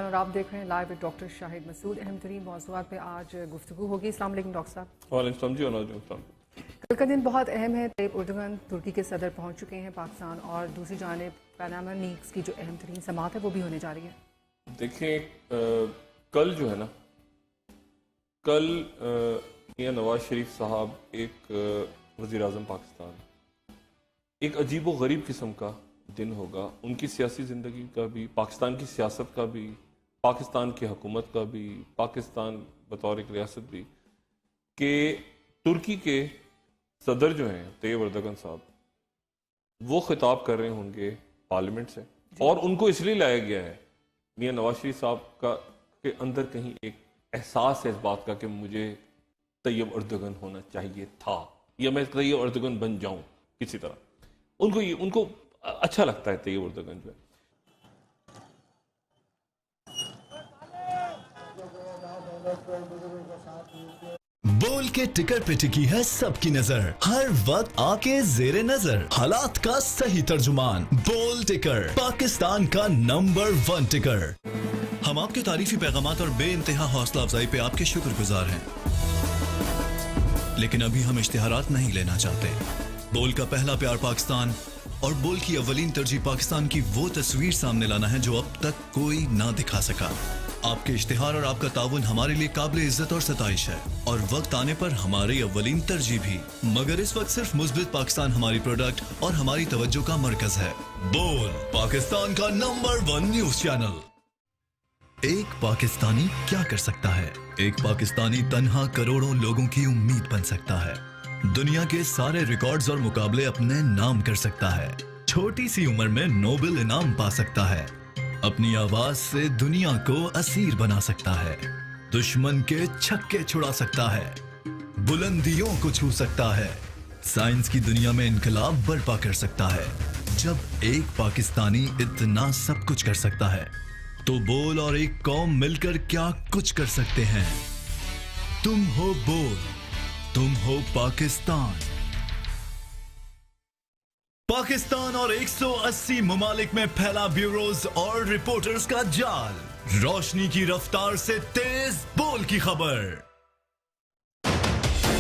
اور آپ دیکھ رہے ہیں لائیو ڈاکٹر شاہد مسعود. اہم ترین موضوعات پہ آج گفتگو ہوگی. السلام علیکم ڈاکٹر صاحب. وعلیکم السلام جی. السلام. کل کا دن بہت اہم ہے. طیب اردگان ترکی کے صدر پہنچ چکے ہیں پاکستان, اور دوسری جانب پاناما لیکس کی جو اہم ترین سماعت ہے وہ بھی ہونے جا رہی ہے. دیکھیں کل جو ہے نا, کل میاں نواز شریف صاحب ایک وزیر اعظم پاکستان, ایک عجیب و غریب قسم کا دن ہوگا ان کی سیاسی زندگی کا بھی, پاکستان کی سیاست کا بھی, پاکستان کی حکومت کا بھی, پاکستان بطور ایک ریاست بھی, کہ ترکی کے صدر جو ہیں طیب اردگان صاحب وہ خطاب کر رہے ہوں گے پارلیمنٹ سے, اور ان کو اس لیے لایا گیا ہے میاں نواز شریف صاحب کا کے اندر کہیں ایک احساس ہے اس بات کا کہ مجھے طیب اردگان ہونا چاہیے تھا, یا میں طیب اردگان بن جاؤں کسی طرح. ان کو اچھا لگتا ہے طیب اردگان جو ہے. بول کے ٹکر پہ ٹکی ہے سب کی نظر, ہر وقت آ کے زیر نظر, حالات کا صحیح ترجمان. بول ٹکر, پاکستان کا نمبر 1 ٹکر. ہم آپ کے تعریفی پیغامات اور بے انتہا حوصلہ افزائی پہ آپ کے شکر گزار ہیں, لیکن ابھی ہم اشتہارات نہیں لینا چاہتے. بول کا پہلا پیار پاکستان اور بول کی اولین ترجیح پاکستان کی وہ تصویر سامنے لانا ہے جو اب تک کوئی نہ دکھا سکا. آپ کے اشتہار اور آپ کا تعاون ہمارے لیے قابل عزت اور ستائش ہے, اور وقت آنے پر ہماری اولین ترجیح بھی. مگر اس وقت صرف مثبت پاکستان ہماری پروڈکٹ اور ہماری توجہ کا مرکز ہے. بول, پاکستان کا نمبر 1 نیوز چینل. ایک پاکستانی کیا کر سکتا ہے؟ ایک پاکستانی تنہا کروڑوں لوگوں کی امید بن سکتا ہے. دنیا کے سارے ریکارڈز اور مقابلے اپنے نام کر سکتا ہے. چھوٹی سی عمر میں نوبل انعام پا سکتا ہے. اپنی آواز سے دنیا کو اسیر بنا سکتا ہے. دشمن کے چھکے چھڑا سکتا ہے. بلندیوں کو چھو سکتا ہے. سائنس کی دنیا میں انقلاب برپا کر سکتا ہے. جب ایک پاکستانی اتنا سب کچھ کر سکتا ہے تو بول اور ایک قوم مل کر کیا کچھ کر سکتے ہیں. تم ہو بول, تم ہو پاکستان. پاکستان اور 180 ممالک میں پھیلا بیوروز اور رپورٹرز کا جال. روشنی کی رفتار سے تیز بول کی خبر.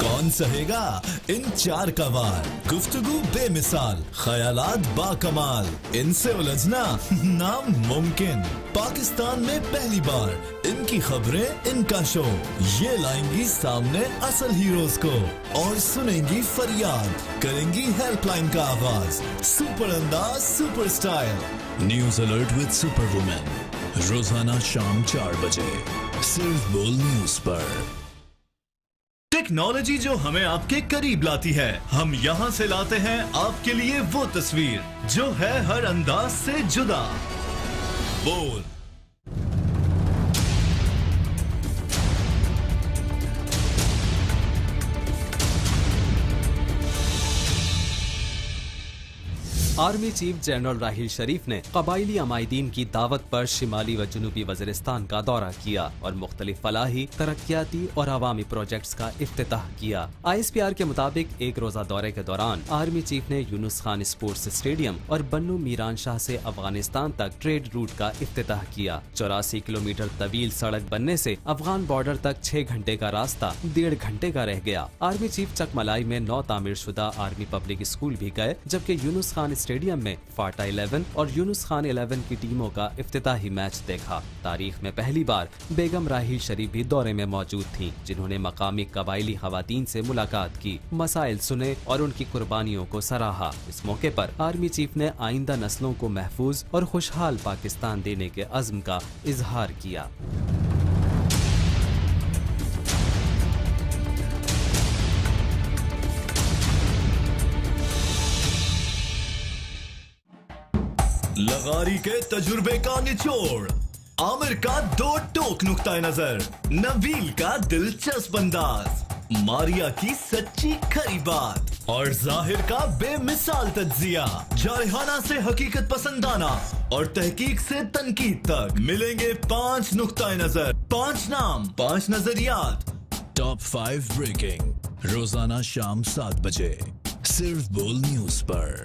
کون سہے گا ان 4 کا وار؟ گفتگو بے مثال, خیالات با کمال, ان سے الجھنا ناممکن. پاکستان میں پہلی بار ان کی خبریں, ان کا شو, یہ لائیں گی سامنے اصل ہیروز کو, اور سنیں گی فریاد, کریں گی ہیلپ لائن کا آغاز. سپر انداز, super style. News alert with super woman, روزانہ شام 4 بجے صرف بول نیوز پر. ٹیکنالوجی جو ہمیں آپ کے قریب لاتی ہے, ہم یہاں سے لاتے ہیں آپ کے لیے وہ تصویر جو ہے ہر انداز سے جدا. بول. Army chief general Raheel Sharif نے قبائلی عمائدین کی دعوت پر شمالی و جنوبی وزیرستان کا دورہ کیا اور مختلف فلاحی, ترقیاتی اور عوامی پروجیکٹس کا افتتاح کیا. ISPR کے مطابق ایک روزہ دورے کے دوران آرمی چیف نے یونس خان اسپورٹس اسٹیڈیم اور بنو میران شاہ سے افغانستان تک ٹریڈ روٹ کا افتتاح کیا. 84 کلومیٹر طویل سڑک بننے سے افغان بارڈر تک 6 گھنٹے کا راستہ 1.5 گھنٹے کا رہ گیا. آرمی چیف چکملائی میں نو تعمیر شدہ آرمی پبلک اسکول بھی گئے, جبکہ یونس خان اسٹیڈیم میں فاٹا 11 اور یونس خان 11 کی ٹیموں کا افتتاحی میچ دیکھا. تاریخ میں پہلی بار بیگم راحیل شریف بھی دورے میں موجود تھیں, جنہوں نے مقامی قبائلی خواتین سے ملاقات کی, مسائل سنے اور ان کی قربانیوں کو سراہا. اس موقع پر آرمی چیف نے آئندہ نسلوں کو محفوظ اور خوشحال پاکستان دینے کے عزم کا اظہار کیا. لغاری کے تجربے کا نچوڑ, عامر کا 2 ٹوک نقطہ نظر, نبیل کا دلچسپ انداز, ماریا کی سچی کھری بات اور ظاہر کا بے مثال تجزیہ. جارحانہ سے حقیقت پسندانہ اور تحقیق سے تنقید تک ملیں گے 5 نقطہ نظر, 5 نام, 5 نظریات. ٹاپ 5 بریکنگ روزانہ شام 7 بجے صرف بول نیوز پر.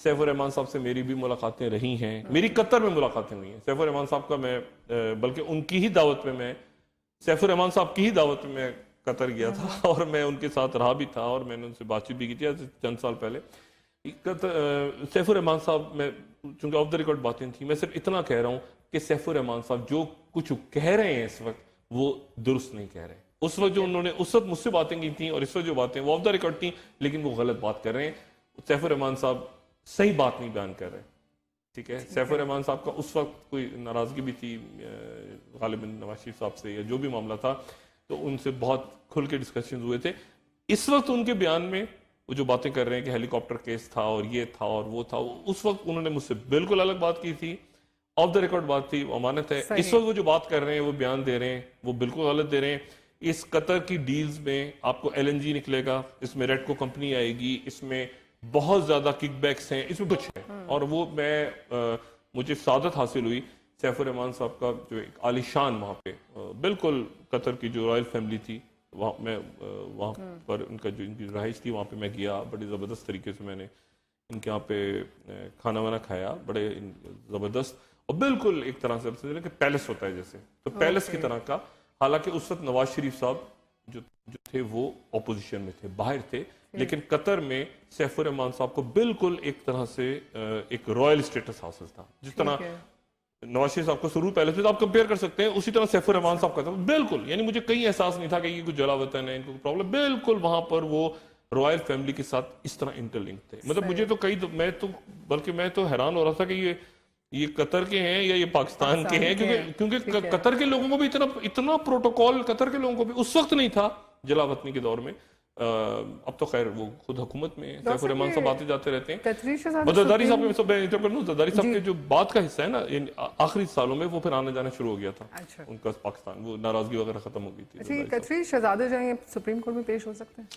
سیف الرحمان صاحب سے میری بھی ملاقاتیں رہی ہیں, میری قطر میں ملاقاتیں ہوئی ہیں. سیف الرحمان صاحب کا میں بلکہ ان کی ہی دعوت میں سیف الرحمان صاحب کی ہی دعوت میں قطر گیا تھا, اور میں ان کے ساتھ رہا بھی تھا, اور میں نے ان سے بات چیت بھی کی تھی چند سال پہلے. سیف الرحمان صاحب, میں چونکہ آف دا ریکارڈ باتیں تھیں, میں صرف اتنا کہہ رہا ہوں کہ سیف الرحمان صاحب جو کچھ کہہ رہے ہیں اس وقت وہ درست نہیں کہہ رہے. اس وقت جو انہوں نے اس وقت مجھ سے باتیں کی تھیں اور اس وقت جو باتیں وہ آف دا ریکارڈ تھیں, لیکن وہ غلط بات کر رہے ہیں. سیف الرحمان صاحب صحیح بات نہیں بیان کر رہے. ٹھیک ہے, سیف الرحمان صاحب کا اس وقت کوئی ناراضگی بھی تھی غالباً نواز شریف صاحب سے, یا جو بھی معاملہ تھا, تو ان سے بہت کھل کے ڈسکشن ہوئے تھے. اس وقت ان کے بیان میں وہ جو باتیں کر رہے ہیں کہ ہیلی کاپٹر کیس تھا اور یہ تھا اور وہ تھا, اس وقت انہوں نے مجھ سے بالکل الگ بات کی تھی, آف دا ریکارڈ بات تھی, وہ امانت ہے. اس وقت وہ جو بات کر رہے ہیں, وہ بیان دے رہے ہیں, وہ بالکل غلط دے رہے ہیں. اس قطر کی ڈیلز میں آپ کو LNG نکلے گا, اس میں ریڈکو کمپنی آئے گی, اس میں بہت زیادہ کک بیکس ہیں, اس میں کچھ ہے. اور وہ مجھے سعادت حاصل ہوئی سیف الرحمان صاحب کا جو ایک عالی شان وہاں پہ, بالکل قطر کی جو رائل فیملی تھی, وہاں پر ان کا جو ان کی رہائش تھی, وہاں پہ میں گیا. بڑی زبردست طریقے سے میں نے ان کے یہاں پہ کھانا وانا کھایا, بڑے زبردست, اور بالکل ایک طرح سے کہ پیلس ہوتا ہے جیسے, تو پیلس کی طرح کا. حالانکہ اس وقت نواز شریف صاحب جو تھے وہ اپوزیشن میں تھے, باہر تھے, لیکن قطر میں سیف الرحمان صاحب کو بالکل ایک طرح سے ایک رائل اسٹیٹس حاصل تھا. جس طرح نواز شریف صاحب کو سرور پیلس میں آپ کمپیئر کر سکتے ہیں, اسی طرح سیف الرحمان صاحب کا تھا بالکل. یعنی مجھے کہیں احساس نہیں تھا کہ یہ کچھ جلا وطن ہے, ان کو پرابلم, بالکل وہاں پر وہ رائل فیملی کے ساتھ اس طرح انٹر لنک تھے. مطلب مجھے تو میں تو حیران ہو رہا تھا کہ یہ قطر کے ہیں یا یہ پاکستان کے ہیں, کیونکہ قطر کے لوگوں کو بھی اتنا پروٹوکول قطر کے لوگوں کو بھی اس وقت نہیں تھا جلا وطنی کے دور میں. اب تو خیر وہ خود حکومت میں سیف الرحمان صاحب آتے جاتے رہتے ہیں. زرداری صاحب کے جو بات کا حصہ ہے نا, آخری سالوں میں وہ پھر آنے جانا شروع ہو گیا تھا ان کا پاکستان, وہ ناراضگی وغیرہ ختم ہو گئی تھی. قطری شہزادے جو ہیں سپریم کورٹ میں پیش ہو سکتے ہیں؟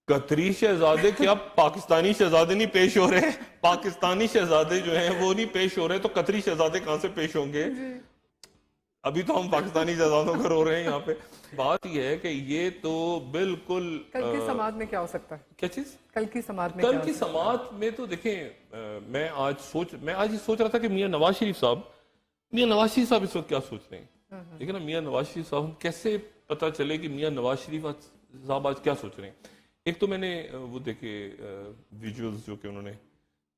قطری شہزادے کیا پاکستانی شہزادے نہیں پیش ہو رہے؟ پاکستانی شہزادے جو ہیں وہ نہیں پیش ہو رہے, تو قطری شہزادے کہاں سے پیش ہوں گے؟ ابھی تو ہم پاکستانی شہزادوں کو رو رہے ہیں یہاں پہ. بات یہ ہے کہ یہ تو بالکل کل کی سماعت میں کیا ہو سکتا ہے؟ کیا چیز کل کی سماعت میں تو دیکھیں, میں آج یہ سوچ رہا تھا کہ میاں نواز شریف صاحب اس وقت کیا سوچ رہے ہیں. لیکن نا میاں نواز شریف صاحب کیسے پتا چلے کہ میاں نواز شریف صاحب آج کیا سوچ رہے ہیں. ایک تو میں نے وہ دیکھے ویژولز جو کہ انہوں نے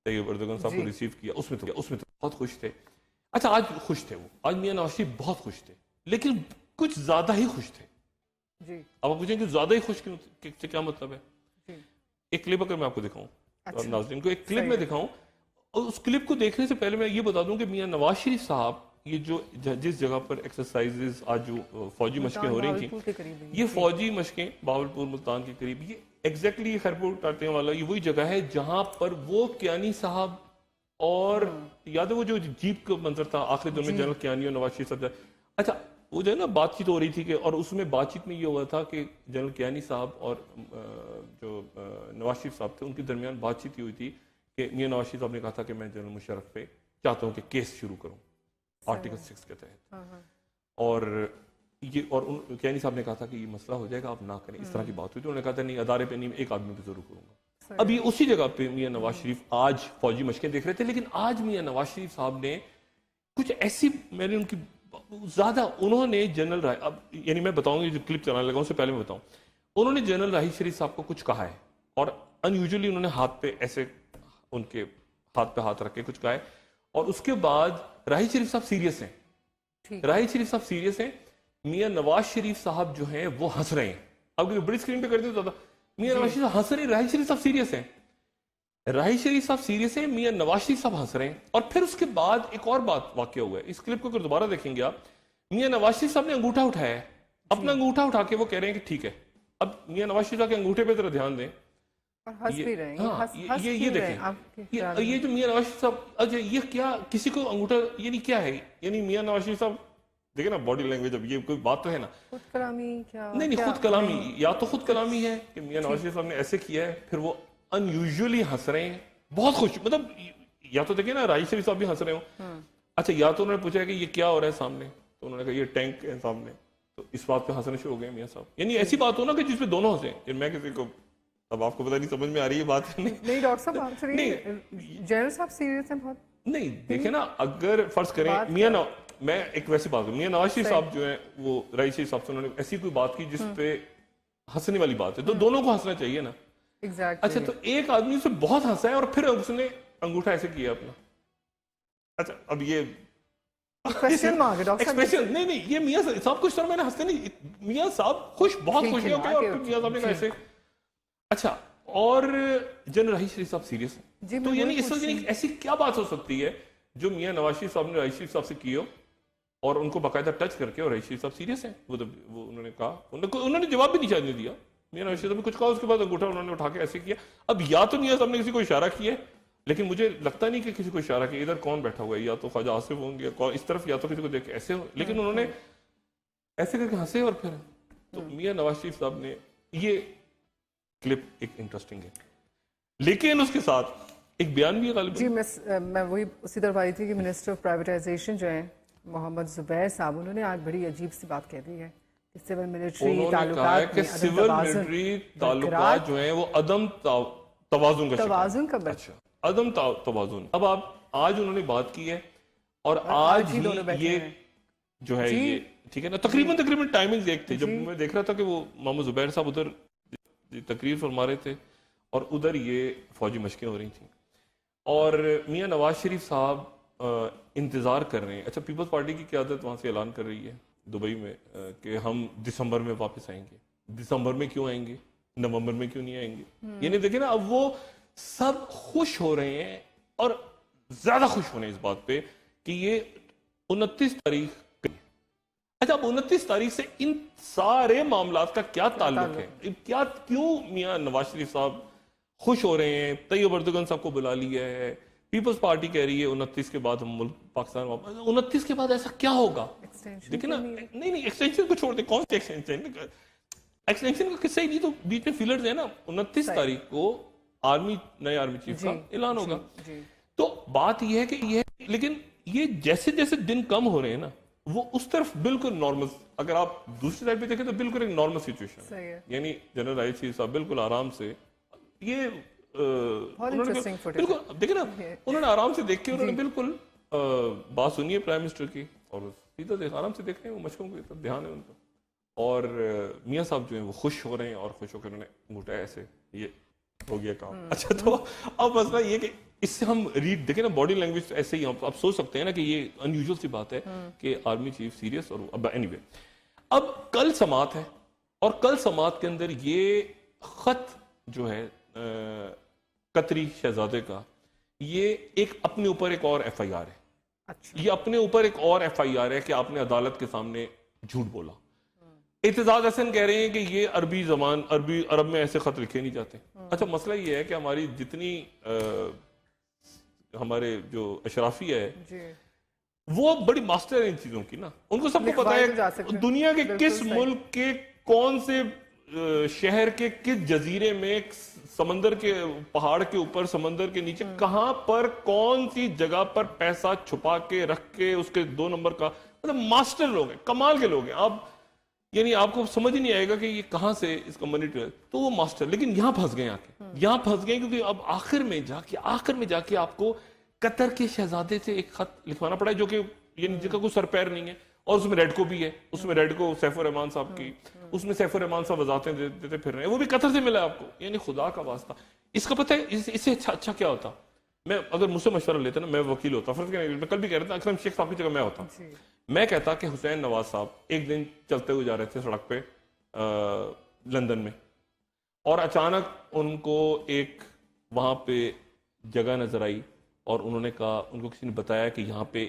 طیب اردگان صاحب کو ریسیو کیا, اس میں تو بہت خوش تھے. اچھا آج خوش تھے, وہ آج میاں نواز شریف بہت خوش تھے, لیکن کچھ زیادہ ہی خوش تھے. اب آپ پوچھیں کہ زیادہ ہی خوش کیا مطلب ہے؟ ایک کلپ اگر میں آپ کو دکھاؤں اور ناظرین کو ایک کلپ میں دکھاؤں, اور اس کلپ کو دیکھنے سے پہلے میں یہ بتا دوں کہ میاں نواز شریف صاحب یہ جو جس جگہ پر ایکسرسائزز آج جو فوجی مشقیں ہو رہی تھیں, یہ فوجی مشقیں باولپور ملتان کے قریب, یہ ایگزیکٹلی خیرپور ٹاٹیاں والا یہ وہی جگہ ہے جہاں پر وہ کیانی صاحب اور یاد ہے وہ جو جیپ کا منظر تھا آخری دن میں جنرل کیانی اور نواز شریف صاحب. اچھا وہ جو ہے نا بات چیت ہو رہی تھی کہ, اور اس میں بات چیت میں یہ ہوا تھا کہ جنرل کیانی صاحب اور جو نواز شریف صاحب تھے ان کے درمیان بات چیت ہوئی تھی کہ میاں نواز شریف صاحب نے کہا تھا کہ میں جنرل مشرف پہ چاہتا ہوں کہ کیس شروع کروں آرٹیکل 6 کے تحت, اور کیانی صاحب نے کہا تھا کہ یہ مسئلہ ہو جائے گا, آپ نہ کریں. اس طرح کی بات ہوئی تھی. انہوں نے کہا تھا نہیں, ادارے پہ نہیں, ایک آدمی پہ ضرور کروں گا. اب یہ اسی جگہ پہ میاں نواز شریف آج فوجی مشقیں دیکھ رہے تھے, لیکن آج میاں نواز شریف صاحب نے کچھ ایسی, میں نے ان کی زیادہ, انہوں نے جنرل اب یعنی میں بتاؤں گا جو کلپ چلانے لگا اس سے پہلے میں بتاؤں, انہوں نے جنرل راحیل شریف صاحب کو کچھ کہا ہے, اور ان یوزلی انہوں نے ہاتھ پہ ایسے ان کے ہاتھ پہ ہاتھ رکھ کے کچھ کہا ہے, اور اس کے بعد راحیل شریف صاحب سیریس ہیں. راحیل شریف صاحب سیریس ہیں, میاں نواز شریف صاحب جو ہیں وہ ہنس رہے ہیں. اب بڑی اسکرین پہ کرتے تو میاں نواز شریف صاحب ہنس رہے ہیں, راحیل شریف صاحب سیریس ہیں, راحیل شریف صاحب سیریس ہیں, میاں نواز شریف صاحب ہنس رہے ہیں. اور پھر اس کے بعد ایک اور بات واقع ہوا ہے, اس کلپ کو اگر دوبارہ دیکھیں گے آپ, میاں نواز شریف صاحب نے انگوٹھا اٹھایا ہے, اپنا انگوٹھا اٹھا کے وہ کہہ رہے ہیں کہ ٹھیک ہے. اب میاں نواز شریف صاحب کے انگوٹھے پہ ذرا دھیان دیں, یہ دیکھیں, یہ جو میاں نواز شریف صاحب, اچھا یہ کیا کسی کو انگوٹھا یعنی کیا ہے, یعنی میاں نواز شریف صاحب دیکھیں نا باڈی لینگویج, اب یہ کوئی بات تو ہے نا, خود کلامی کیا نہیں خود کلامی, یا تو خود کلامی ہے کہ میاں نواز شریف صاحب نے ایسے کیا ہے, پھر وہ ان یوزلی ہنس رہے ہیں بہت خوش, مطلب یا تو دیکھیں نا راحیل شریف صاحب بھی ہنس رہے ہوں. اچھا یا تو انہوں نے پوچھا کہ یہ کیا ہو رہا ہے سامنے, تو انہوں نے کہا یہ ٹینک ہے سامنے, تو اس بات پہ ہنسنے شروع ہو گئے میاں صاحب. یعنی ایسی بات ہو نا کہ جس پہ دونوں ہنسیں, میں کسی کو اب آپ کو پتہ نہیں سمجھ میں آ رہی ہے بات نہیں ڈاکٹر صاحب آپ سے جنرل صاحب سیریس ہیں بہت. نہیں دیکھیں نا, اگر فرض کریں میاں میں ایک ویسی بات میاں نواز شریف صاحب جو ہیں وہ رئیس شریف صاحب سے انہوں نے ایسی کوئی بات کی جس پہ ہنسنے والی بات ہے, تو دونوں کو ہنسنا چاہیے نا. اچھا تو ایک آدمی اسے بہت ہنسا ہے اور پھر اس نے انگوٹھا ایسے کیا اپنا. اچھا اب یہ ایکسپریشن نہیں یہ میاں صاحب کچھ طرح میں نے ہنستے نہیں, میاں صاحب خوش بہت خوش ہو گئے اور پھر میاں صاحب نے کہا ایسے. اچھا اور جنرل راحیل شریف صاحب سیریس ہیں, تو یعنی اس وقت ایسی کیا بات ہو سکتی ہے جو میاں نواز شریف صاحب نے راحیل شریف صاحب سے کی ہو اور ان کو باقاعدہ ٹچ کر کے, اور راحیل شریف صاحب سیریس ہیں. وہ انہوں نے کہا, انہوں نے جواب بھی نہیں شاید نہیں دیا. میاں نواز شریف صاحب نے کچھ کہا, اس کے بعد انگوٹھا انہوں نے اٹھا کے ایسے کیا. اب یا تو میاں صاحب نے کسی کو اشارہ کیا ہے, لیکن مجھے لگتا نہیں کہ کسی کو اشارہ کیا. ادھر کون بیٹھا ہوا ہے, یا تو خواجہ آصف ہوں گے اس طرف, یا تو کسی کو دیکھ کے ایسے ہو, لیکن انہوں نے ایسے کر کے ہنسے اور پھر. تو میاں نواز شریف صاحب نے یہ کلپ ایک انٹرسٹنگ ہے, لیکن اس کے ساتھ ایک بیان بھی غالب. جی میں وہی اسی طرف آئی تھی کہ منسٹر آف پرائیویٹائزیشن جو ہیں محمد زبیر صاحب, انہوں نے آج بڑی عجیب سی بات کہہ دی ہے کہ سول ملٹری تعلقات میں سول ملٹری تعلقات جو ہیں وہ عدم توازن کا اچھا عدم توازن. اب آپ آج انہوں نے بات کی ہے اور آج ہی یہ جو ہے یہ ٹھیک ہے نا, تقریباً ٹائمنگ ایک تھے. جب میں دیکھ رہا تھا کہ وہ محمد زبیر صاحب ادھر تقریر فرما رہے تھے اور ادھر یہ فوجی مشقیں ہو رہی تھیں, اور میاں نواز شریف صاحب انتظار کر رہے ہیں. اچھا پیپلز پارٹی کی قیادت وہاں سے اعلان کر رہی ہے دبئی میں کہ ہم دسمبر میں واپس آئیں گے. دسمبر میں کیوں آئیں گے, نومبر میں کیوں نہیں آئیں گے؟ یعنی دیکھیں نا, اب وہ سب خوش ہو رہے ہیں اور زیادہ خوش ہونے اس بات پہ کہ یہ 29 تاریخ. اچھا اب 29 تاریخ سے ان سارے معاملات کا کیا تعلق ہے, کیوں میاں نواز شریف صاحب خوش ہو رہے ہیں؟ طیب اردگان صاحب کو بلا لیا ہے, پیپلز پارٹی کہہ رہی ہے 29 کے بعد ہم ملک پاکستان واپس. 29 کے بعد ایسا کیا ہوگا؟ دیکھیں نا, نہیں ایکسٹینشن کو چھوڑ دیں, کون سی ایکسٹینشن کا قصہ ہی نہیں, تو بیچ میں فیلرز ہیں نا. 29 تاریخ کو نئے آرمی چیف کا اعلان ہوگا. تو بات یہ ہے کہ یہ, لیکن یہ جیسے جیسے دن کم ہو رہے ہیں نا, وہ اس طرف بالکل نارمل, اگر آپ دوسری سائڈ پہ دیکھیں تو بالکل ایک نارمل سچویشن ہے. یعنی جنرل راحیل شریف صاحب بالکل آرام سے, یہ بالکل دیکھیں نا, انہوں نے آرام سے دیکھ کے انہوں نے بالکل بات سنی ہے پرائم منسٹر کی, اور سیدھا آرام سے دیکھ رہے ہیں, وہ مشقوں کو دھیان ہے ان کا. اور میاں صاحب جو ہیں وہ خوش ہو رہے ہیں, اور خوش ہو کے انہوں نے انگوٹھا ایسے, یہ ہو گیا کام. اچھا تو اب مسئلہ یہ کہ اس سے ہم ریڈ دیکھیں نا, باڈی لینگویج ایسے ہی آپ سوچ سکتے ہیں نا کہ یہ انیوژل سی بات ہے کہ آرمی چیف سیریس. اور اب اینی وے, اب کل سماعت ہے, اور کل سماعت کے اندر یہ خط جو ہے قطری شہزادے کا, یہ ایک اپنے اوپر ایک اور ایف آئی آر ہے. یہ اپنے اوپر ایک اور ایف آئی آر ہے کہ آپ نے عدالت کے سامنے جھوٹ بولا. اعتزاز احسن کہہ رہے ہیں کہ یہ عرب میں ایسے خط لکھے نہیں جاتے. اچھا مسئلہ یہ ہے کہ ہماری جتنی ہمارے جو اشرافی ہے وہ بڑی ماسٹر ہے ان چیزوں کی نا, ان کو سب کو پتا ہے دنیا کے کس ملک کے کون سے شہر کے کس جزیرے میں, سمندر کے پہاڑ کے اوپر, سمندر کے نیچے کہاں پر کون سی جگہ پر پیسہ چھپا کے رکھ کے اس کے 2 نمبر کا, مطلب ماسٹر لوگ ہیں, کمال کے لوگ ہیں. آپ یعنی آپ کو سمجھ ہی نہیں آئے گا کہ یہ کہاں سے اس کا منی تو وہ ماسٹر. لیکن یہاں پھنس گئے, یہاں پھنس گئے کیونکہ اب آخر میں جا کے آپ کو قطر کے شہزادے سے ایک خط لکھوانا پڑا ہے جو کہ یعنی جس کا کوئی سر پیر نہیں ہے, اور اس میں ریڈ کو بھی ہے, اس میں ریڈ کو سیف الرحمان صاحب کی, اس میں سیف الرحمان صاحب وضاحتیں دیتے پھر رہے ہیں, وہ بھی قطر سے ملا ہے آپ کو. یعنی خدا کا واسطہ, اس کا پتہ ہے اس سے اچھا کیا ہوتا, میں اگر مجھ سے مشورہ لیتا نا, میں وکیل ہوتا, فرض کریں میں کل بھی کہہ رہا تھا اکرم شیخ صاحب کی جگہ میں ہوتا, میں کہتا کہ حسین نواز صاحب ایک دن چلتے ہوئے جا رہے تھے سڑک پہ لندن میں, اور اچانک ان کو ایک وہاں پہ جگہ نظر آئی, اور انہوں نے کہا, ان کو کسی نے بتایا کہ یہاں پہ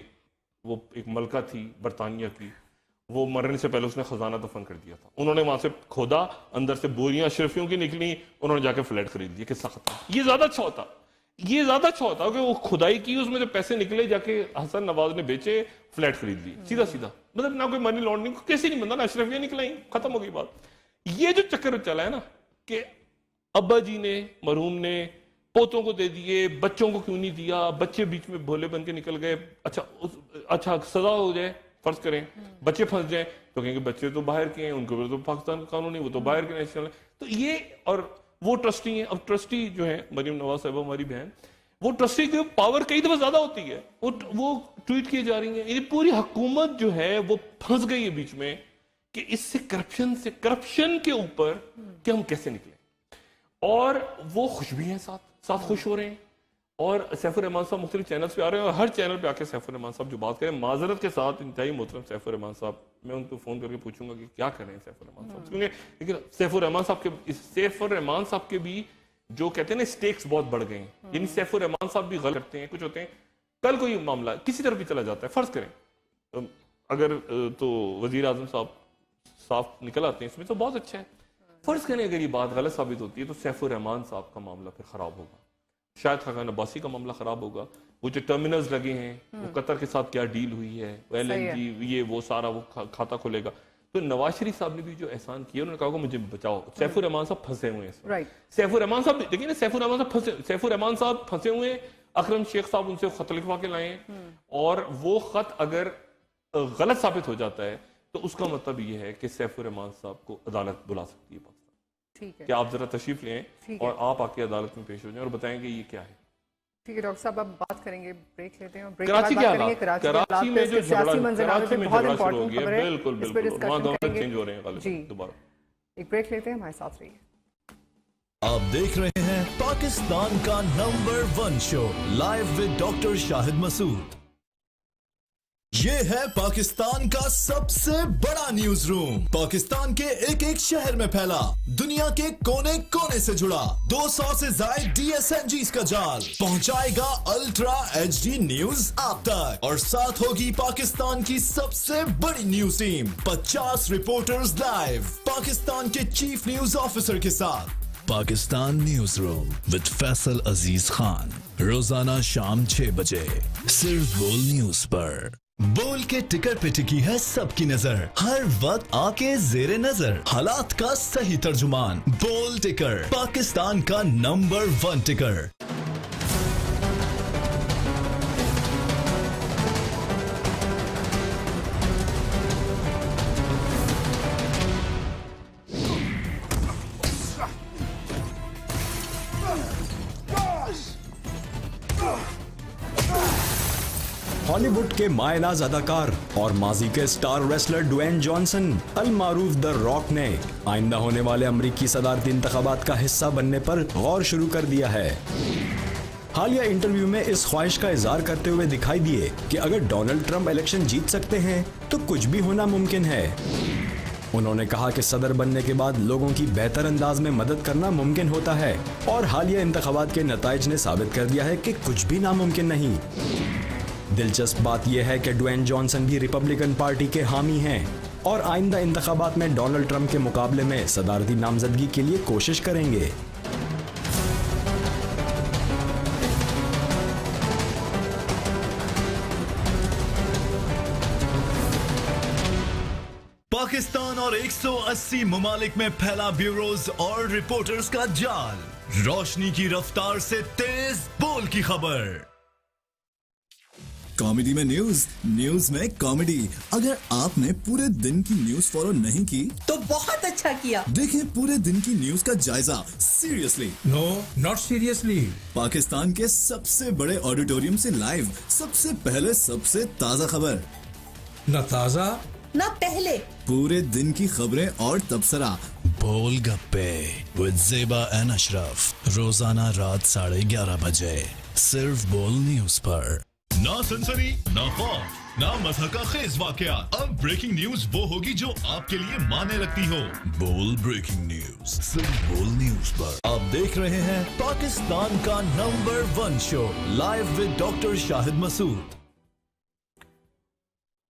وہ ایک ملکہ تھی برطانیہ کی, وہ مرنے سے پہلے اس نے خزانہ دفن کر دیا تھا. انہوں نے وہاں سے کھودا, اندر سے بوریاں اشرفیوں کی نکلی, انہوں نے جا کے فلیٹ خرید لی. قصہ ختم. یہ زیادہ اچھا ہوتا کہ وہ کھدائی کی, اس میں جو پیسے نکلے جا کے حسن نواز نے بیچے, فلیٹ خرید لی, سیدھا, مطلب نہ کوئی منی لانڈرنگ, کیسے نہیں بنتا نا, اشرفیاں نکلیں, ختم ہو گئی بات. یہ جو چکر چلا ہے نا کہ ابا جی نے, مرحوم نے پوتوں کو دے دیے, بچوں کو کیوں نہیں دیا, بچے بیچ میں بھولے بن کے نکل گئے. اچھا سزا ہو جائے, فرض کریں بچے پھنس جائیں تو کہیں گے بچے تو باہر کے ہیں, ان کو تو پاکستان کا قانون نہیں, وہ تو باہر کے نیشنل ہیں. تو یہ, اور وہ ٹرسٹی ہیں. اب ٹرسٹی جو ہے مریم نواز صاحبہ ہماری بہن, وہ ٹرسٹی کی پاور کئی دفعہ زیادہ ہوتی ہے, وہ ٹویٹ کیے جا رہی ہیں. یہ پوری حکومت جو ہے وہ پھنس گئی ہے بیچ میں کہ اس سے کرپشن کے اوپر کہ ہم کیسے نکلیں. اور وہ خوش بھی ہیں, ساتھ خوش ہو رہے ہیں. اور سیف الرحمان صاحب مختلف چینلز پہ آ رہے ہیں, اور ہر چینل پہ آ کے سیف الرحمان صاحب جو بات کریں, معذرت کے ساتھ انتہائی محترم سیف الرحمان صاحب, میں ان کو فون کر کے پوچھوں گا کہ کیا کر رہے ہیں سیف الرحمان صاحب, کیونکہ لیکن سیف الرحمان صاحب کے بھی جو کہتے ہیں نا سٹیکس بہت بڑھ گئے ہیں. یعنی سیف الرحمان صاحب بھی غلط کرتے ہیں, کچھ ہوتے ہیں, کل کوئی معاملہ کسی طرف بھی چلا جاتا ہے, فرض کریں اگر تو وزیر اعظم صاحب صاف نکل آتے ہیں اس میں تو بہت اچھا ہے. فرض کریں اگر یہ بات غلط ثابت ہوتی ہے تو سیف الرحمان صاحب کا معاملہ پھر خراب ہوگا, شاید خاقان عباسی کا معاملہ خراب ہوگا. وہ جو ٹرمینلز لگے ہیں, وہ قطر کے ساتھ کیا ڈیل ہوئی ہے, LNG یہ وہ سارا وہ کھاتا کھلے گا. تو نواز شریف صاحب نے بھی جو احسان کیا, انہوں نے کہا کہ مجھے بچاؤ. سیف الرحمان صاحب پھنسے ہوئے ہیں, سیف الرحمان صاحب دیکھیں نا, سیف الرحمان صاحب پھنسے ہوئے ہیں. اکرم شیخ صاحب ان سے خط لکھوا کے لائے ہیں, اور وہ خط اگر غلط ثابت ہو جاتا ہے تو اس کا مطلب یہ ہے کہ سیف الرحمان صاحب کو عدالت بلا سکتی ہے پاکستان. کہ آپ ذرا تشریف لیں اور آپ آ کے عدالت میں پیش ہو جائیں اور بتائیں کہ یہ کیا ہے. ٹھیک ہے ڈاکٹر صاحب, اب بات کریں گے, بریک لیتے ہیں, اور کراچی کے حالات, کراچی میں جو سیاسی منظرات میں جھگڑا شروع ہو گیا, بالکل وہاں گورنر چینج ہو رہے ہیں غالباً دوبارہ. ایک بریک لیتے ہیں, ہمارے ساتھ رہیے. آپ دیکھ رہے ہیں پاکستان کا number 1 show live with doctor Shahid Masood. یہ ہے پاکستان کا سب سے بڑا نیوز روم, پاکستان کے ایک ایک شہر میں پھیلا, دنیا کے کونے کونے سے جڑا, 200 سے زائد DSNGs کا جال پہنچائے گا الٹرا HD نیوز آپ تک, اور ساتھ ہوگی پاکستان کی سب سے بڑی news team, 50 reporters live Pakistan کے چیف نیوز آفیسر کے ساتھ. Pakistan news room with Faisal Aziz Khan, روزانہ شام 6 بجے صرف بول نیوز پر. بول کے ٹکر پہ ٹکی ہے سب کی نظر, ہر وقت آ کے زیر نظر, حالات کا صحیح ترجمان. بول ٹکر, پاکستان کا نمبر 1 ٹکر. ہالی ووڈ کے مائع ناز اداکار اور ماضی کے سٹار ریسلر ڈوین جانسن المعروف دا راک نے آئندہ ہونے والے امریکی صدارتی انتخابات کا حصہ بننے پر غور شروع کر دیا ہے. حالیہ انٹرویو میں اس خواہش کا اظہار کرتے ہوئے دکھائی دیے کہ اگر ڈونلڈ ٹرمپ الیکشن جیت سکتے ہیں تو کچھ بھی ہونا ممکن ہے. انہوں نے کہا کہ صدر بننے کے بعد لوگوں کی بہتر انداز میں مدد کرنا ممکن ہوتا ہے, اور حالیہ انتخابات کے نتائج نے ثابت کر دیا ہے کہ کچھ بھی ناممکن نہیں. دلچسپ بات یہ ہے کہ ڈوین جانسن بھی ریپبلکن پارٹی کے حامی ہیں اور آئندہ انتخابات میں ڈونلڈ ٹرمپ کے مقابلے میں صدارتی نامزدگی کے لیے کوشش کریں گے. پاکستان اور 180 ممالک میں پھیلا بیوروز اور رپورٹرز کا جال, روشنی کی رفتار سے تیز بول کی خبر. کامیڈی میں نیوز, نیوز میں کامیڈی. اگر آپ نے پورے دن کی نیوز فالو نہیں کی تو بہت اچھا کیا. دیکھیں پورے دن کی نیوز کا جائزہ seriously. No not seriously. Pakistan کے سب سے بڑے آڈیٹوریم سے لائیو, سب سے پہلے سب سے تازہ خبر. نہ تازہ نہ پہلے, پورے دن کی خبریں اور تبصرہ. بول گپے ود زیبا این اشرف, روزانہ رات 11:30 بجے صرف بول نیوز پر. نہ سنسنی, نہ خوف, نہ مضحکہ خیز واقعات. اب بریکنگ نیوز وہ ہوگی جو آپ کے لیے مانے لگتی ہو. بول بریکنگ نیوز صرف بول نیوز پر. آپ دیکھ رہے ہیں پاکستان کا number 1 show live with doctor Shahid Masood.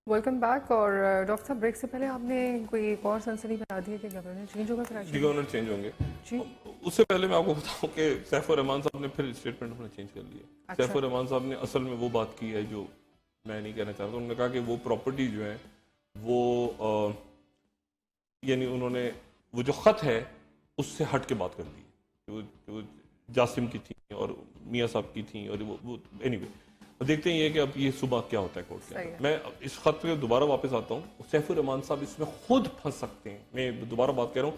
Welcome back. اور ڈاکٹر صاحب, بریک سے پہلے آپ نے کوئی ایک اور سنسنی بتا دی ہے کہ گورنر چینج ہوگا کراچی. جی گورنر چینج ہوں گے. اس سے پہلے میں آپ کو بتاؤں کہ سیف الرحمان صاحب نے پھر اسٹیٹمنٹ اپنا چینج کر لیا. سیف الرحمان صاحب نے اصل میں وہ بات کی ہے جو میں نہیں کہنا چاہتا. انہوں نے کہا کہ وہ پراپرٹی جو ہے وہ یعنی انہوں نے وہ جو خط ہے اس سے ہٹ کے بات کر دی, وہ جاسم کی تھیں اور میاں صاحب کی تھیں, اور وہ اینی وے دیکھتے ہیں یہ کہ اب یہ صبح کیا ہوتا ہے کورٹ کے اندر. میں اس خط پہ دوبارہ واپس آتا ہوں. سیف الرحمان صاحب اس میں خود پھنس سکتے ہیں. میں دوبارہ بات کر رہا ہوں,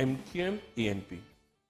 MQM, ANP,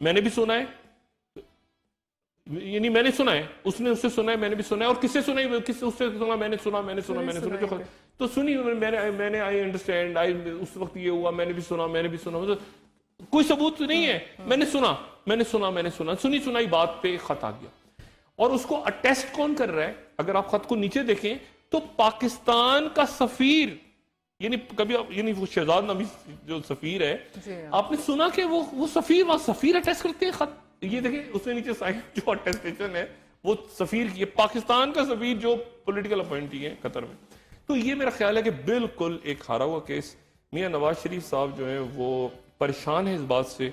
میں نے بھی سنا ہے, یعنی میں نے سنا ہے, اس نے اس سے سنا ہے, میں نے بھی سنا ہے, اور کس سے سنا ہے, کس سے اس سے سنا, میں نے سنا, تو سنی میں نے آئی انڈرسٹینڈ, اس وقت یہ ہوا, میں نے بھی سنا, کوئی ثبوت نہیں ہے, میں نے سنا, سنی سنائی بات پہ خط آ گیا. اور اس کو اٹیسٹ کون کر رہا ہے؟ اگر آپ خط کو نیچے دیکھیں تو پاکستان کا سفیر, یعنی وہ شہزاد نامی جو سفیر ہے, آپ نے سنا کہ وہ سفیر اٹیسٹ کرتے ہیں خط. یہ دیکھیں اس نے نیچے سائن, جو اٹیسٹیشن ہے وہ سفیر کی ہے, پاکستان کا سفیر جو پولیٹیکل اپوائنٹی ہے قطر میں. تو یہ میرا خیال ہے کہ بالکل ایک ہارا ہوا کیس. میاں نواز شریف صاحب جو ہیں وہ پریشان ہیں اس بات سے,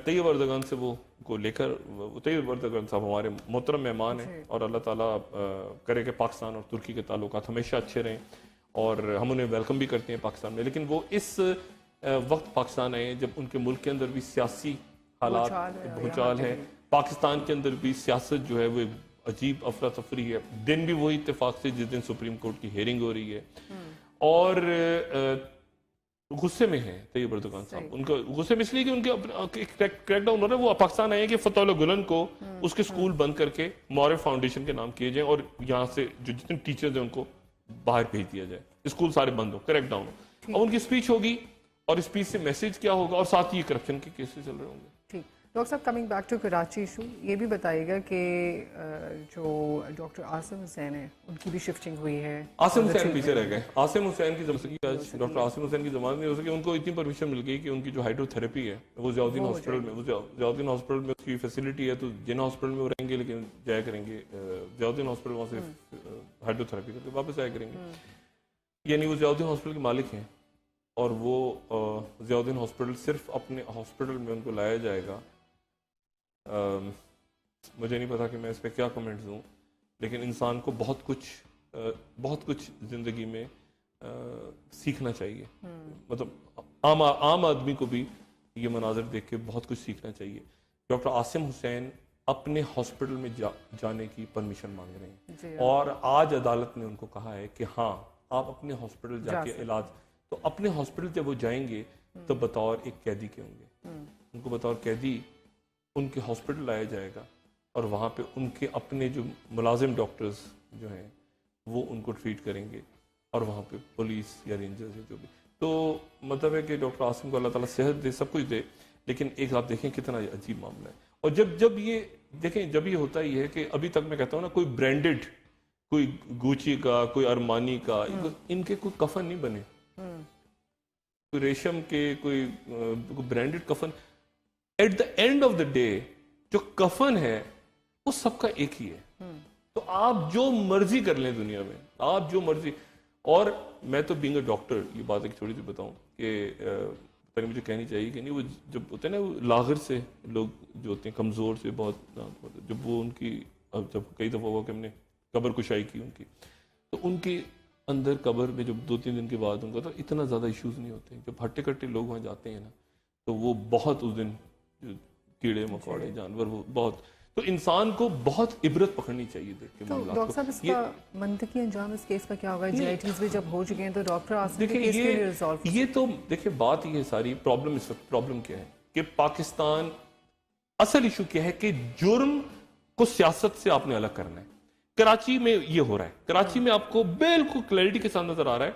طیب اردگان سے وہ کو لے کر, طیب اردگان صاحب ہمارے محترم مہمان ہیں, اور اللہ تعالیٰ کرے کہ پاکستان اور ترکی کے تعلقات ہمیشہ اچھے رہیں, اور ہم انہیں ویلکم بھی کرتے ہیں پاکستان میں. لیکن وہ اس وقت پاکستان آئے جب ان کے ملک کے اندر بھی سیاسی حالات بھوچال ہے, پاکستان کے اندر بھی سیاست جو ہے وہ عجیب افراتفری ہے. دن بھی وہی اتفاق سے جس دن سپریم کورٹ کی ہیئرنگ ہو رہی ہے, اور غصے میں ہیں طیب اردگان صاحب. ان کا غصے میں اس لیے کہ ان کے کریک ڈاؤن ہو رہا ہے. وہ پاکستان آئے ہیں کہ فتح اللہ گلن کو اس کے سکول بند کر کے مورف فاؤنڈیشن کے نام کیے جائیں, اور یہاں سے جو جتنے ٹیچرز ہیں ان کو باہر بھیج دیا جائے, اسکول سارے بند ہو, کریک ڈاؤن ہو. اب ان کی اسپیچ ہوگی, اور اسپیچ سے میسج کیا ہوگا, اور ساتھ ہی کرپشن کے کیسز چل رہے ہوں گے. ٹھیک. ڈاکٹر صاحب, coming back to Karachi issue, یہ بھی بتائیے گا کہ جو ڈاکٹر عاصم حسین ہیں ان کی بھی شفٹنگ ہوئی ہے. عاصم حسین پیچھے رہ گئے. عاصم حسین کی ڈاکٹر عاصم حسین کی ضمانت نہیں ہو سکی. ان کو اتنی پرمیشن مل گئی کہ ان کی جو ہائیڈرو تھراپی ہے وہ ضیاءالدین ہاسپٹل میں اس کی فیسلٹی ہے, تو جنا ہاسپٹل میں وہ رہیں گے, لیکن جایا کریں گے ضیاءالدین ہاسپٹل, وہاں سے ہائیڈرو تھراپی کر کے واپس آیا کریں گے. یعنی وہ ضیاءالدین ہاسپٹل کے مالک ہیں, اور وہ ضیاءالدین ہاسپٹل صرف اپنے ہاسپٹل میں ان کو لایا جائے گا. مجھے نہیں پتا کہ میں اس پہ کیا کمنٹس دوں, لیکن انسان کو بہت کچھ زندگی میں سیکھنا چاہیے. مطلب عام آدمی کو بھی یہ مناظر دیکھ کے بہت کچھ سیکھنا چاہیے. ڈاکٹر عاصم حسین اپنے ہاسپٹل میں جانے کی پرمیشن مانگ رہے ہیں, اور آج عدالت نے ان کو کہا ہے کہ ہاں آپ اپنے ہاسپٹل جا کے علاج, تو اپنے ہاسپٹل جب وہ جائیں گے تو بطور ایک قیدی کے ہوں گے. ان کو بطور قیدی ان کے ہاسپٹل لایا جائے گا, اور وہاں پہ ان کے اپنے جو ملازم ڈاکٹرز جو ہیں وہ ان کو ٹریٹ کریں گے, اور وہاں پہ پولیس یا رینجرز ہے جو بھی. تو مطلب ہے کہ ڈاکٹر عاصم کو اللہ تعالیٰ صحت دے, سب کچھ دے, لیکن ایک آپ دیکھیں کتنا عجیب معاملہ ہے. اور جب یہ دیکھیں, جب یہ ہوتا ہی ہے کہ ابھی تک میں کہتا ہوں نا, کوئی برانڈڈ, کوئی گوچی کا, کوئی ارمانی کا, ان کے کوئی کفن نہیں بنے, کوئی ریشم کے, کوئی برانڈڈ کفن. At the end of the day جو کفن ہے وہ سب کا ایک ہی ہے. تو آپ جو مرضی کر لیں دنیا میں, آپ جو مرضی. اور میں تو بینگ اے ڈاکٹر, یہ بات ایک تھوڑی سی بتاؤں کہ پتہ نہیں مجھے کہنی چاہیے کہ نہیں, وہ جب ہوتے ہیں نا وہ لاغر سے لوگ جو ہوتے ہیں, کمزور سے بہت, جب وہ ان کی, جب کئی دفعہ ہوا کہ ہم نے قبر کشائی کی ان کی, تو ان کے اندر قبر میں جب 2-3 دن کے بعد ان کا تو اتنا زیادہ ایشوز نہیں ہوتے. جب ہٹے کٹے لوگ وہاں جاتے ہیں نا, تو وہ بہت اس دن کیڑے مکوڑے جانور وہ بہت, تو انسان کو بہت عبرت پکڑنی چاہیے دیکھ کے معاملات کو. ڈاکٹر صاحب, اس کا منطقی انجام اس کیس کا کیا ہوگا؟ جی آئی ٹیز بھی جب ہو چکے ہیں تو ڈاکٹر عاصم کے کیس کے لیے ریزالو, یہ تو دیکھیں بات یہ ساری پرابلم, اس وقت پرابلم کیا ہے کہ پاکستان, اصل ایشو کیا ہے کہ جرم کو سیاست سے آپ نے الگ کرنا ہے. کراچی میں یہ ہو رہا ہے, کراچی میں آپ کو بالکل کلیئرٹی کے ساتھ نظر آ رہا ہے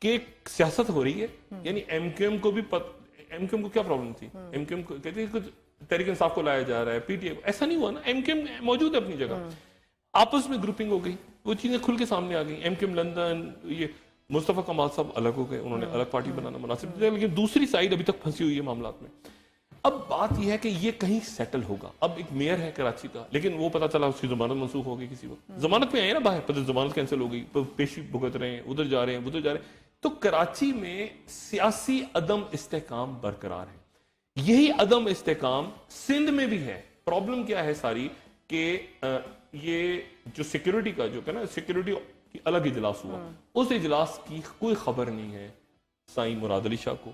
کہ سیاست ہو رہی ہے. یعنی ایم کیو ایم کو بھی, ایم کیو ایم کو کیا پرابلم تھی, ایم کیو ایم کو کہتے ہیں کچھ تحریک انصاف کو لایا جا رہا ہے, پی ٹی اے, ایسا نہیں ہوا نا. ایم کیو ایم موجود ہے اپنی جگہ, آپس میں گروپنگ ہو گئی, وہ چیزیں کھل کے سامنے آ گئی. ایم کیو ایم لندن, یہ مصطفیٰ کمال صاحب الگ ہو گئے, انہوں نے الگ پارٹی بنانا مناسب دیا, لیکن دوسری سائڈ ابھی تک پھنسی ہوئی ہے معاملات میں. اب بات یہ ہے کہ یہ کہیں سیٹل ہوگا. اب ایک میئر ہے کراچی کا, لیکن وہ پتا چلا اس کی ضمانت منسوخ ہو گئی کسی وقت, ضمانت پہ آئے نا باہر, پتہ ضمانت کینسل ہو گئی, پیشی بھگت رہے ہیں, ادھر جا رہے ہیں, ادھر جا رہے ہیں. تو کراچی میں سیاسی عدم استحکام برقرار ہے. یہی عدم استحکام سندھ میں بھی ہے. پرابلم کیا ہے ساری کہ یہ جو سیکیورٹی کا جو کہ نا سیکیورٹی کی الگ اجلاس ہوا, اس اجلاس کی کوئی خبر نہیں ہے سائیں مراد علی شاہ کو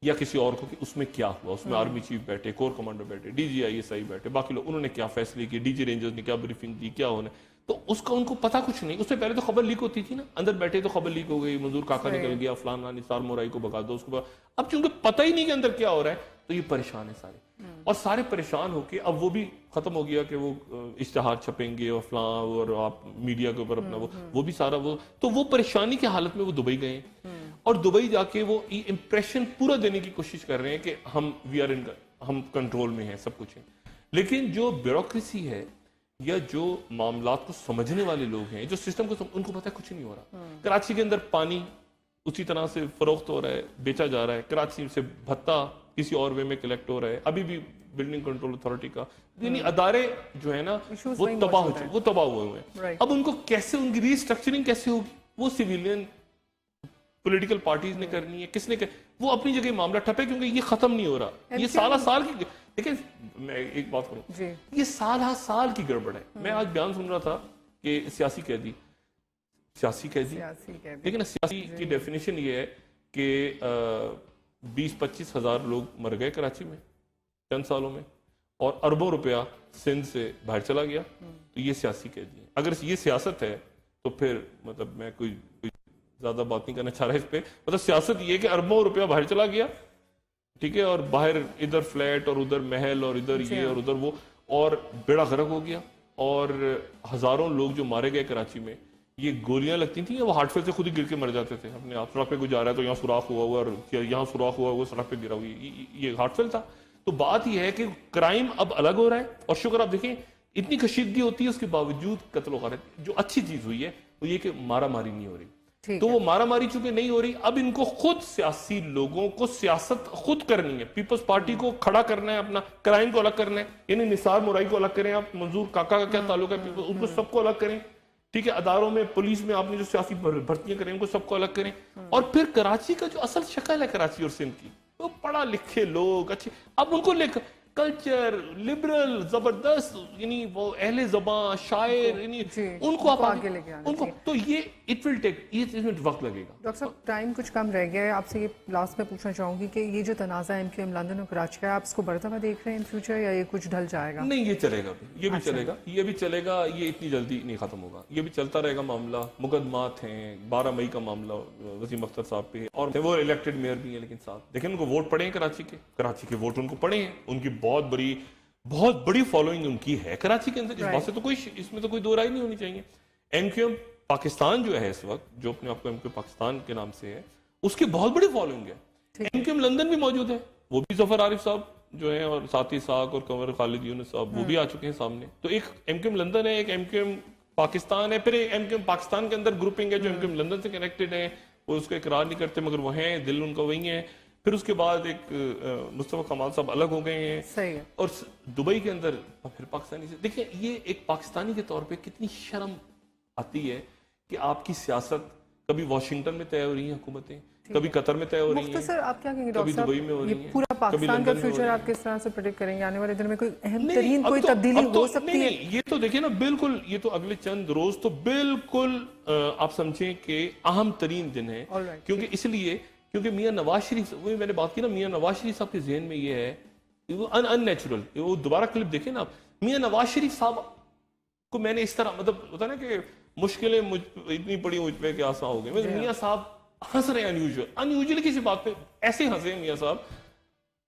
یا کسی اور کو کہ اس میں کیا ہوا. اس میں آرمی چیف بیٹھے, کور کمانڈر بیٹھے, D G I S I بیٹھے, باقی لوگ, انہوں نے کیا فیصلے کیے, ڈی جی رینجرز نے کیا بریفنگ دی, کیا ہونے, تو اس کا ان کو پتا کچھ نہیں. اس سے پہلے تو خبر لیک ہوتی تھی نا, اندر بیٹھے تو خبر لیک ہو گئی, منظور کاکا نکل گیا, فلانا نثار مورائی کو بگا دو, اس کو, اب چونکہ پتہ ہی نہیں کہ اندر کیا ہو رہا ہے, تو یہ پریشان ہے سارے. اور سارے پریشان ہو کے اب وہ بھی ختم ہو گیا کہ وہ اشتہار چھپیں گے اور فلاں اور آپ میڈیا کے اوپر اپنا وہ بھی سارا تو وہ پریشانی کی حالت میں وہ دبئی گئے اور دبئی جا کے وہ امپریشن پورا دینے کی کوشش کر رہے ہیں کہ ہم کنٹرول میں ہیں، سب کچھ ہے. لیکن جو بیوروکریسی ہے یا جو معاملات کو سمجھنے والے لوگ ہیں، جو سسٹم کو ان کو پتہ ہے کچھ نہیں ہو رہا. کراچی کے اندر پانی اسی طرح سے فروخت ہو رہا ہے، بیچا جا رہا ہے. کراچی سے بھتہ کسی اور وے میں کلیکٹ ہو رہا ہے. ابھی بھی بلڈنگ کنٹرول اتھارٹی کا یعنی ادارے جو ہے نا وہ تباہ ہوئے ہیں. اب ان کو کیسے، ان کی ری اسٹرکچرنگ کیسے ہوگی؟ وہ سویلین پولیٹیکل پارٹیز نے کرنی ہے، کس نے وہ اپنی جگہ معاملہ ٹھپ ہے کیونکہ یہ ختم نہیں ہو رہا. یہ سال کی دیکھیں، میں ایک بات کروں، یہ سال کی گڑبڑ ہے. میں آج بیان سن رہا تھا کہ سیاسی قیدی لیکن سیاسی کی ڈیفینیشن یہ ہے کہ 20-25 ہزار لوگ مر گئے کراچی میں چند سالوں میں اور اربوں روپیہ سندھ سے باہر چلا گیا، تو یہ سیاسی قیدی ہے. اگر یہ سیاست ہے تو پھر مطلب میں کوئی زیادہ بات نہیں کرنا چاہ رہا اس پہ. مطلب سیاست یہ ہے کہ اربوں روپیہ باہر چلا گیا، ٹھیک ہے، اور باہر ادھر فلیٹ اور ادھر محل اور ادھر یہ اور ادھر وہ، اور بیڑا غرق ہو گیا. اور ہزاروں لوگ جو مارے گئے کراچی میں، یہ گولیاں لگتی تھیں، وہ ہارٹ فیل سے خود ہی گر کے مر جاتے تھے اپنے آپ. سڑک پہ کوئی جا رہا ہے تو یہاں سوراخ ہوا ہوا اور یہاں سوراخ ہوا ہوا سڑک پہ گرا ہوا، یہ ہارٹ فیل تھا. تو بات یہ ہے کہ کرائم اب الگ ہو رہا ہے، اور شکر آپ دیکھیں اتنی کشیدگی ہوتی ہے اس کے باوجود قتل و غارت. جو اچھی چیز ہوئی ہے وہ یہ کہ مارا ماری نہیں ہو رہی. تو وہ مارا ماری چونکہ نہیں ہو رہی، اب ان کو خود سیاسی لوگوں کو سیاست خود کرنی ہے. پیپلز پارٹی کو کھڑا کرنا ہے، اپنا کرائم کو الگ کرنا ہے. یعنی نثار مورائی کو الگ کریں آپ، منظور کاکا کا کیا تعلق ہے، ان کو سب کو الگ کریں، ٹھیک ہے. اداروں میں پولیس میں آپ نے جو سیاسی بھرتیاں کریں ان کو سب کو الگ کریں. اور پھر کراچی کا جو اصل شکل ہے کراچی اور سندھ کی، وہ پڑھا لکھے لوگ اچھے، اب ان کو کلچر لبرل زبردست، یعنی وہ اہل زبان شاعر، یعنی ان کو آپ آگے لے کے آنا، تو یہ اٹ ول ٹیک وقت لگے گا. ڈاکٹر صاحب ٹائم کچھ کم رہ گیا ہے، آپ سے یہ لاسٹ میں پوچھنا چاہوں گی کہ یہ جو تنازع ایم کیو ایم لندن اور کراچی کا ہے، آپ اس کو بڑھتا ہوا دیکھ رہے ہیں ان فیوچر یا یہ کچھ ڈھل جائے گا؟ نہیں، یہ چلے گا، یہ بھی چلے گا، یہ بھی چلے گا. یہ اتنی جلدی نہیں ختم ہوگا، یہ بھی چلتا رہے گا. معاملہ مقدمات ہیں، 12 مئی کا معاملہ وسیم اختر صاحب پہ، اور وہ الیکٹڈ میئر بھی ہیں. لیکن صاحب دیکھیں ان کو ووٹ پڑے ہیں کراچی کے ووٹ ان کو پڑے ہیں. ان کی بہت بڑی فالوئنگ ان کی ہے کراچی کے اندر. اس بات سے تو اس میں تو کوئی دو رائے نہیں ہونی چاہیے. ایم کیو ایم پاکستان جو ہے اس وقت، جو اپنے آپ کو ایم کیو پاکستان کے نام سے ہے، اس کی بہت بڑی فالوئنگ ہے. ایم کیو ایم لندن بھی موجود ہے، وہ بھی ظفر عارف صاحب جو ہیں اور ساتھی ساک اور کنور خالد یونس صاحب وہ بھی آ چکے ہیں سامنے. تو ایک ایم کیو ایم لندن ہے، ایک ایم کیو ایم پاکستان ہے. پھر ایم کیو ایم پاکستان کے اندر گروپنگ ہے جو ایم کیو ایم لندن سے کنیکٹڈ ہیں، وہ اس کو اقرار نہیں کرتے مگر وہ ہیں، دل ان کا وہی ہے. پھر اس کے بعد ایک مصطفیٰ کمال صاحب الگ ہو گئے ہیں. صحیح ہے. اور دبئی کے اندر پھر پاکستانی سے دیکھیں، یہ ایک پاکستانی کے طور پہ کتنی شرم آتی ہے کہ آپ کی سیاست کبھی واشنگٹن میں طے ہو رہی ہیں حکومتیں، کبھی قطر میں طے ہو رہی ہیں. مختصر آپ کیا کہیں گے ڈاکٹر صاحب، یہ پورا پاکستان کا فیوچر آپ کس طرح سے پریڈکٹ کریں گے؟ آنے والے دن میں کوئی اہم ترین کوئی تبدیلی ہو سکتی ہے؟ یہ تو دیکھیں نا، بالکل یہ تو اگلے چند روز تو بالکل آپ سمجھیں کہ اہم ترین دن ہے. کیونکہ اس لیے کیونکہ میاں نواز شریف، وہ میں نے بات کی نا، میاں نواز شریف صاحب کے ذہن میں یہ ہے وہ ان نیچرل. وہ دوبارہ کلپ دیکھیں نا آپ، میاں نواز شریف صاحب کو میں نے اس طرح مطلب ہوتا نا کہ مشکلیں اتنی پڑی مجھ پہ کہ آسان ہو گئے. میاں صاحب ہنس رہے ہیں انیوژل کسی بات پہ، ایسے ہنسے میاں صاحب.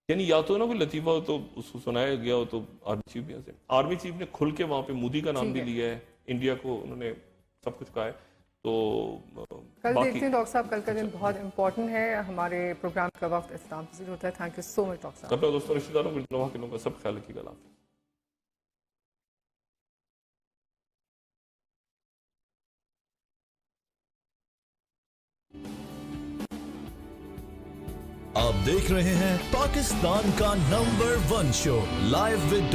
یعنی یا تو نا کوئی لطیفہ ہو تو اس کو سنایا گیا ہو تو آرمی چیف بھی ہنسے. آرمی چیف نے کھل کے وہاں پہ مودی کا نام بھی لیا ہے، انڈیا کو انہوں نے سب کچھ کہا ہے. تو کل دیکھتے ہیں ڈاکٹر صاحب، کل کا دن بہت امپورٹنٹ ہے. ہمارے پروگرام کا وقت اختتام پذیر ہوتا ہے. Thank you so much doctor صاحب. اپنے دوستوں رشتہ داروں کو وہاں کے لوگوں کا سب خیال رکھیے گا. آپ دیکھ رہے ہیں پاکستان کا نمبر 1 شو لائیو ود